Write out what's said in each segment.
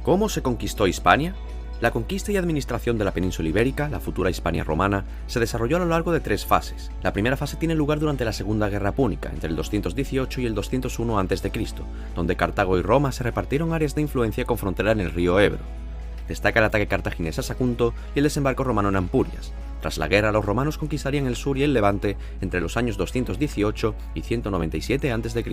¿Cómo se conquistó Hispania? La conquista y administración de la península ibérica, la futura Hispania romana, se desarrolló a lo largo de 3 fases. La primera fase tiene lugar durante la Segunda Guerra Púnica, entre el 218 y el 201 a.C., donde Cartago y Roma se repartieron áreas de influencia con frontera en el río Ebro. Destaca el ataque cartaginés a Sagunto y el desembarco romano en Ampurias. Tras la guerra, los romanos conquistarían el sur y el levante entre los años 218 y 197 a.C.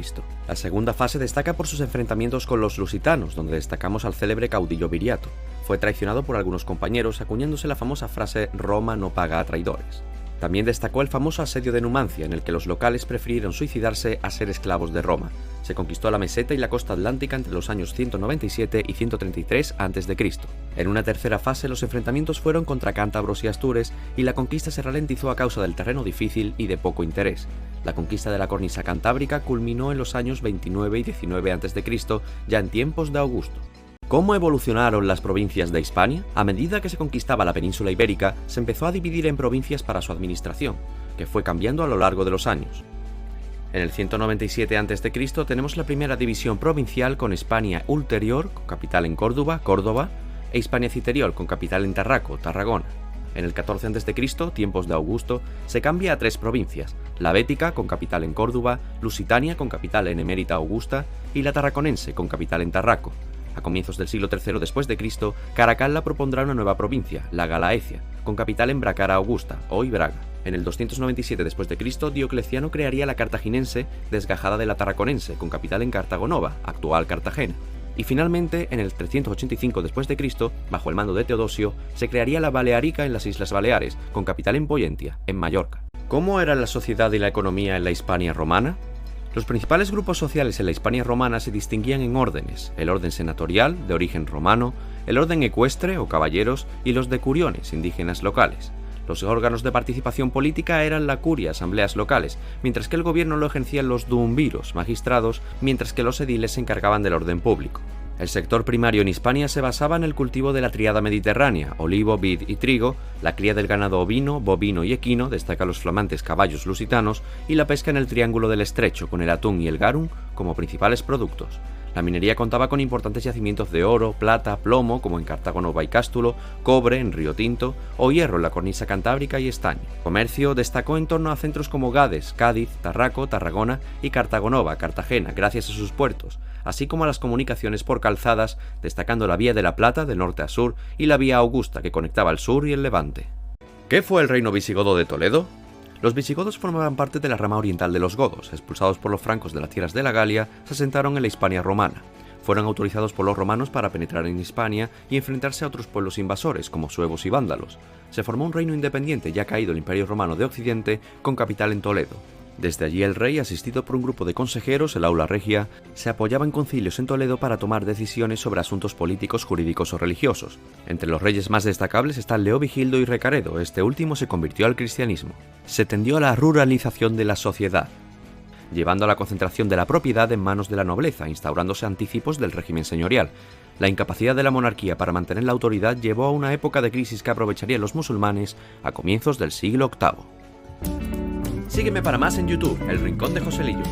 La segunda fase destaca por sus enfrentamientos con los lusitanos, donde destacamos al célebre caudillo Viriato. Fue traicionado por algunos compañeros, acuñándose la famosa frase «Roma no paga a traidores». También destacó el famoso asedio de Numancia, en el que los locales prefirieron suicidarse a ser esclavos de Roma. Se conquistó la meseta y la costa atlántica entre los años 197 y 133 a.C. En una tercera fase, los enfrentamientos fueron contra cántabros y astures, y la conquista se ralentizó a causa del terreno difícil y de poco interés. La conquista de la cornisa cantábrica culminó en los años 29 y 19 a.C., ya en tiempos de Augusto. ¿Cómo evolucionaron las provincias de Hispania? A medida que se conquistaba la península ibérica, se empezó a dividir en provincias para su administración, que fue cambiando a lo largo de los años. En el 197 a.C. tenemos la primera división provincial con Hispania Ulterior, con capital en Córdoba, Córdoba, e Hispania Citerior, con capital en Tarraco, Tarragona. En el 14 a.C., tiempos de Augusto, se cambia a 3 provincias: la Bética, con capital en Córdoba, Lusitania, con capital en Emérita Augusta, y la Tarraconense, con capital en Tarraco. A comienzos del siglo III después de Cristo, Caracalla propondrá una nueva provincia, la Galaecia, con capital en Bracara Augusta, hoy Braga. En el 297 después de Cristo, Diocleciano crearía la cartaginense, desgajada de la tarraconense, con capital en Cartagonova, actual Cartagena. Y finalmente, en el 385 después de Cristo, bajo el mando de Teodosio, se crearía la Balearica en las Islas Baleares, con capital en Pollentia, en Mallorca. ¿Cómo era la sociedad y la economía en la Hispania romana? Los principales grupos sociales en la Hispania romana se distinguían en órdenes: el orden senatorial, de origen romano, el orden ecuestre o caballeros y los decuriones, indígenas locales. Los órganos de participación política eran la curia, asambleas locales, mientras que el gobierno lo ejercían los duumviros, magistrados, mientras que los ediles se encargaban del orden público. El sector primario en Hispania se basaba en el cultivo de la tríada mediterránea: olivo, vid y trigo, la cría del ganado ovino, bovino y equino, destaca los flamantes caballos lusitanos, y la pesca en el Triángulo del Estrecho, con el atún y el garum como principales productos. La minería contaba con importantes yacimientos de oro, plata, plomo, como en Cartagonova y Cástulo, cobre en Río Tinto, o hierro en la cornisa cantábrica y estaño. Comercio destacó en torno a centros como Gades, Cádiz, Tarraco, Tarragona y Cartagonova, Cartagena, gracias a sus puertos, así como a las comunicaciones por calzadas, destacando la Vía de la Plata de norte a sur y la Vía Augusta que conectaba el sur y el levante. ¿Qué fue el reino visigodo de Toledo? Los visigodos formaban parte de la rama oriental de los godos. Expulsados por los francos de las tierras de la Galia, se asentaron en la Hispania romana. Fueron autorizados por los romanos para penetrar en Hispania y enfrentarse a otros pueblos invasores, como suevos y vándalos. Se formó un reino independiente ya caído el Imperio Romano de Occidente, con capital en Toledo. Desde allí el rey, asistido por un grupo de consejeros, el Aula Regia, se apoyaba en concilios en Toledo para tomar decisiones sobre asuntos políticos, jurídicos o religiosos. Entre los reyes más destacables están Leovigildo y Recaredo. Este último se convirtió al cristianismo. Se tendió a la ruralización de la sociedad, llevando a la concentración de la propiedad en manos de la nobleza, instaurándose anticipos del régimen señorial. La incapacidad de la monarquía para mantener la autoridad llevó a una época de crisis que aprovecharían los musulmanes a comienzos del siglo VIII. Sígueme para más en YouTube, El Rincón de Joselillo.